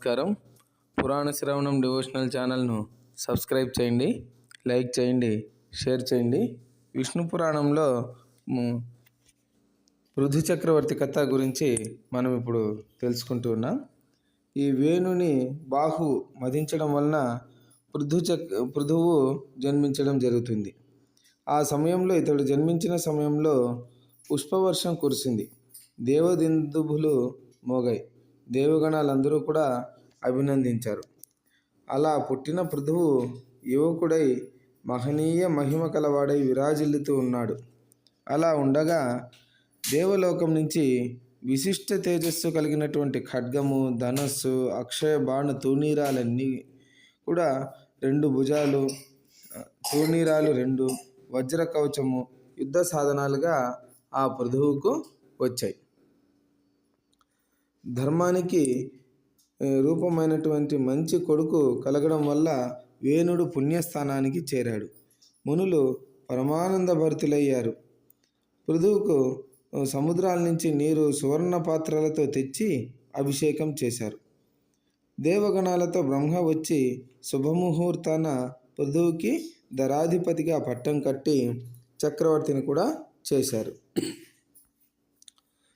నమస్కారం. పురాణ శ్రవణం డివోషనల్ ఛానల్ను సబ్స్క్రైబ్ చేయండి, లైక్ చేయండి, షేర్ చేయండి. విష్ణు పురాణంలో పృథు చక్రవర్తి కథ గురించి మనం ఇప్పుడు తెలుసుకుంటూ ఉన్నాం. ఈ వేణుని బాహు మదించడం వలన పృథువు జన్మించడం జరుగుతుంది. ఆ సమయంలో ఇతడు జన్మించిన సమయంలో పుష్పవర్షం కురిసింది. దేవదిందుభులు మోగాయి. దేవగణాలందరూ కూడా అభినందించారు. అలా పుట్టిన పృథువు యువకుడై మహనీయ మహిమ కలవాడై విరాజిల్లుతూ ఉన్నాడు. అలా ఉండగా దేవలోకం నుంచి విశిష్ట తేజస్సు కలిగినటువంటి ఖడ్గము, ధనస్సు, అక్షయ బాణ తూణీరాలన్నీ కూడా 2 భుజాలు, తూణీరాలు 2, వజ్ర కవచము యుద్ధ సాధనాలుగా ఆ పృథువుకు వచ్చాయి. ధర్మానికి రూపమైనటువంటి మంచి కొడుకు కలగడం వల్ల వేణుడు పుణ్యస్థానానికి చేరాడు. మునులు పరమానంద భరితులయ్యారు. పృథువుకు సముద్రాల నుంచి నీరు సువర్ణ పాత్రలతో తెచ్చి అభిషేకం చేశారు. దేవగణాలతో బ్రహ్మ వచ్చి శుభముహూర్తాన పృథువుకి ధరాధిపతిగా పట్టం కట్టి చక్రవర్తిని కూడా చేశారు.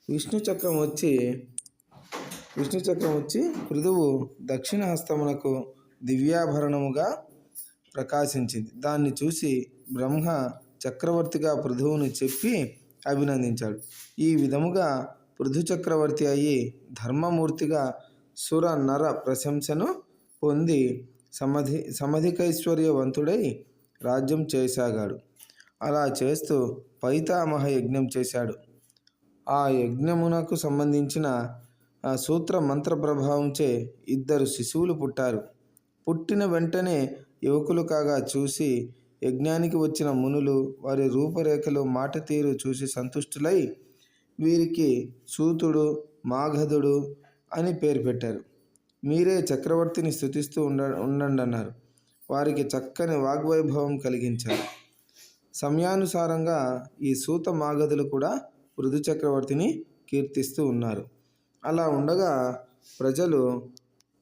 విష్ణు చక్రం వచ్చి పృథువు దక్షిణ హస్తమునకు దివ్యాభరణముగా ప్రకాశించింది. దాన్ని చూసి బ్రహ్మ చక్రవర్తిగా పృథువును చెప్పి అభినందించాడు. ఈ విధముగా పృథు చక్రవర్తి అయి ధర్మమూర్తిగా సుర నర ప్రశంసను పొంది సమధికైశ్వర్యవంతుడై రాజ్యం చేయసాగాడు. అలా చేస్తూ పైతామహ యజ్ఞం చేశాడు. ఆ యజ్ఞమునకు సంబంధించిన సూత్ర మంత్ర ప్రభావంచే 2 శిశువులు పుట్టారు. పుట్టిన వెంటనే యువకులు కాగా చూసి యజ్ఞానికి వచ్చిన మునులు వారి రూపరేఖలు, మాట తీరు చూసి సంతుష్టులై వీరికి సూతుడు, మాగధుడు అని పేరు పెట్టారు. మీరే చక్రవర్తిని స్తుతిస్తూ ఉండండి అన్నారు. వారికి చక్కని వాగ్వైభవం కలిగించారు. సమయానుసారంగా ఈ సూత మాగధులు కూడా పృథు చక్రవర్తిని కీర్తిస్తూ ఉన్నారు. అలా ఉండగా ప్రజలు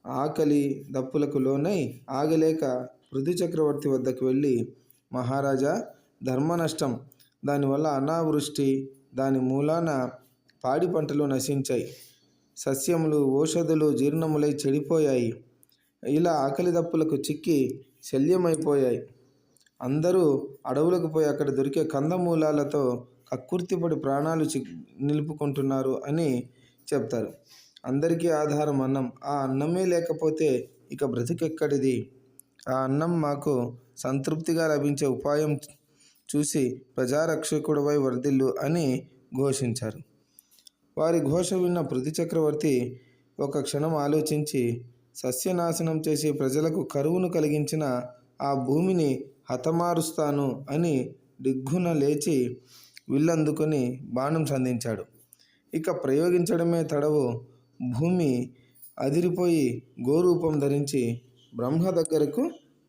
ఆకలి దప్పులకు లోనై ఆగలేక పృథు చక్రవర్తి వద్దకు వెళ్ళి, మహారాజా, ధర్మ నష్టం, దానివల్ల అనావృష్టి, దాని మూలాన పాడి పంటలు నశించాయి, సస్యములు ఔషధులు జీర్ణములై చెడిపోయాయి, ఇలా ఆకలి దప్పులకు చిక్కి శల్యమైపోయాయి. అందరూ అడవులకు పోయి అక్కడ దొరికే కందమూలాలతో కక్కుర్తిపడి ప్రాణాలు నిలుపుకుంటున్నారు అని చెప్తారు. అందరికీ ఆధారం అన్నం. ఆ అన్నమే లేకపోతే ఇక బ్రతికెక్కడిది? ఆ అన్నం మాకు సంతృప్తిగా లభించే ఉపాయం చూసి ప్రజారక్షకుడివై వర్ధిల్లు అని ఘోషించారు. వారి ఘోష విన్న పృథు చక్రవర్తి ఒక క్షణం ఆలోచించి, సస్యనాశనం చేసి ప్రజలకు కరువును కలిగించిన ఆ భూమిని హతమారుస్తాను అని దిగ్గున లేచి విల్లందుకొని బాణం సంధించాడు. ఇక ప్రయోగించడమే తడవు భూమి అదిరిపోయి గోరూపం ధరించి బ్రహ్మ దగ్గరకు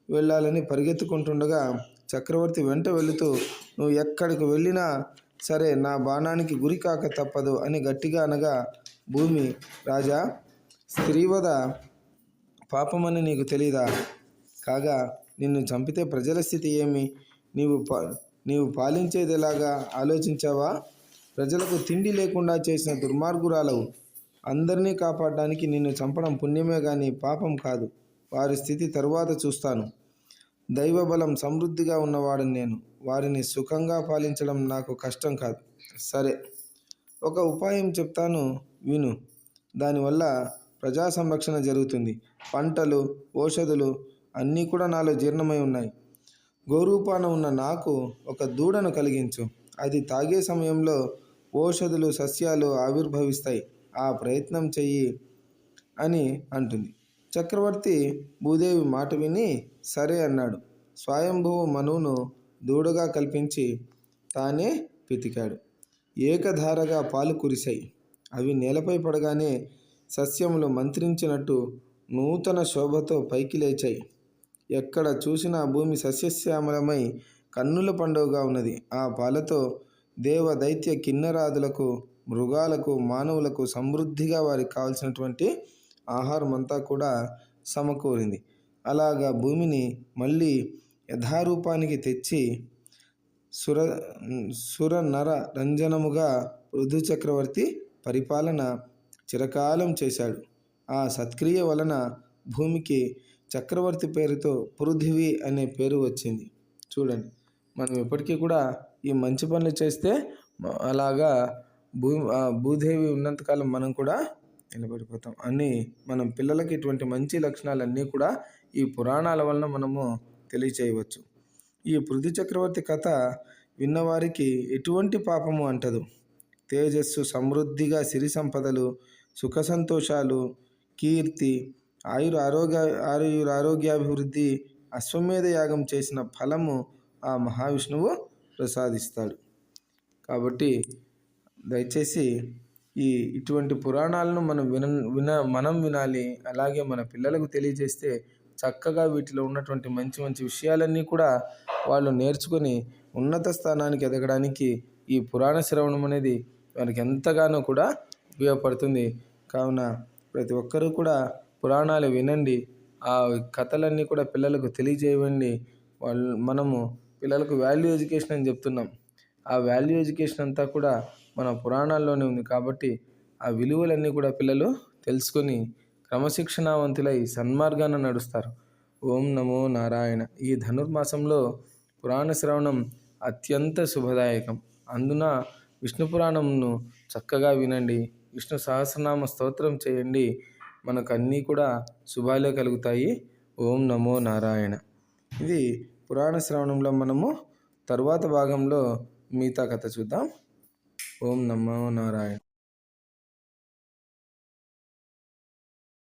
వెళ్ళాలని పరిగెత్తుకుంటుండగా చక్రవర్తి వెంట వెళుతూ, నువ్వు ఎక్కడికి వెళ్ళినా సరే నా బాణానికి గురి కాక తప్పదు అని గట్టిగా అనగా, భూమి, రాజా, స్త్రీవధ పాపమని నీకు తెలీదా? కాగా నిన్ను చంపితే ప్రజల స్థితి ఏమి? నీవు పాలించేది ఎలాగా ఆలోచించావా? ప్రజలకు తిండి లేకుండా చేసిన దుర్మార్గురాలవు. అందరినీ కాపాడడానికి నిన్ను చంపడం పుణ్యమే గాని పాపం కాదు. వారి స్థితి తరువాత చూస్తాను. దైవబలం సమృద్ధిగా ఉన్నవాడు నేను. వారిని సుఖంగా పాలించడం నాకు కష్టం కాదు. సరే, ఒక ఉపాయం చెప్తాను, విను. దానివల్ల ప్రజా సంరక్షణ జరుగుతుంది. పంటలు, ఔషధులు అన్నీ కూడా నాలో జీర్ణమై ఉన్నాయి. గోరూపాన ఉన్న నాకు ఒక దూడను కలిగించు. అది తాగే సమయంలో ఔషధులు, సస్యాలు ఆవిర్భవిస్తాయి. ఆ ప్రయత్నం చెయ్యి అని అంటుంది. చక్రవర్తి భూదేవి మాట విని సరే అన్నాడు. స్వయంభువు మనువును దూడగా కల్పించి తానే పితికాడు. ఏకధారగా పాలు కురిశాయి. అవి నేలపై పడగానే సస్యములు మంత్రించినట్టు నూతన శోభతో పైకి లేచాయి. ఎక్కడ చూసినా భూమి సస్యశ్యామలమై కన్నుల పండుగగా ఉన్నది. ఆ పాలతో దేవ దైత్య కిన్నరాదులకు, మృగాలకు, మానవులకు సమృద్ధిగా వారికి కావలసినటువంటి ఆహారం అంతా కూడా సమకూరింది. అలాగా భూమిని మళ్ళీ యథారూపానికి తెచ్చి సుర సుర నర రంజనముగా పృథు చక్రవర్తి పరిపాలన చిరకాలం చేశాడు. ఆ సత్క్రియ వలన భూమికి చక్రవర్తి పేరుతో పృథివీ అనే పేరు వచ్చింది. చూడండి, మనం ఎప్పటికీ కూడా ఈ మంచి పనులు చేస్తే అలాగా భూదేవి ఉన్నంతకాలం మనం కూడా నిలబడిపోతాం అని మనం పిల్లలకి ఇటువంటి మంచి లక్షణాలన్నీ కూడా ఈ పురాణాల వలన మనము తెలియచేయవచ్చు. ఈ పృథు చక్రవర్తి కథ విన్నవారికి ఎటువంటి పాపము అంటదు. తేజస్సు, సమృద్ధిగా సిరి సంపదలు, సుఖ సంతోషాలు, కీర్తి, ఆరోగ్యాభివృద్ధి, అశ్వమేధ యాగం చేసిన ఫలము ఆ మహావిష్ణువు ప్రసాదిస్తాడు. కాబట్టి దయచేసి ఇటువంటి పురాణాలను మనం వినాలి. అలాగే మన పిల్లలకు తెలియజేస్తే చక్కగా వీటిలో ఉన్నటువంటి మంచి మంచి విషయాలన్నీ కూడా వాళ్ళు నేర్చుకొని ఉన్నత స్థానానికి ఎదగడానికి ఈ పురాణ శ్రవణం అనేది వారికి ఎంతగానో కూడా ఉపయోగపడుతుంది. కావున ప్రతి ఒక్కరూ కూడా పురాణాలు వినండి, ఆ కథలన్నీ కూడా పిల్లలకు తెలియజేయండి. మనము పిల్లలకు వాల్యూ ఎడ్యుకేషన్ అని చెప్తున్నాం. ఆ వాల్యూ ఎడ్యుకేషన్ అంతా కూడా మన పురాణాల్లోనే ఉంది. కాబట్టి ఆ విలువలన్నీ కూడా పిల్లలు తెలుసుకొని క్రమశిక్షణావంతులై సన్మార్గాన నడుస్తారు. ఓం నమో నారాయణ. ఈ ధనుర్మాసంలో పురాణ శ్రవణం అత్యంత శుభదాయకం. అందున విష్ణు పురాణంను చక్కగా వినండి, విష్ణు సహస్రనామ స్తోత్రం చేయండి. మనకు అన్నీ కూడా శుభాలే కలుగుతాయి. ఓం నమో నారాయణ. ఇది పురాణ శ్రవణంలో మనము తరువాత భాగంలో మిగతా కథ చూద్దాం. ఓం నమో నారాయణ.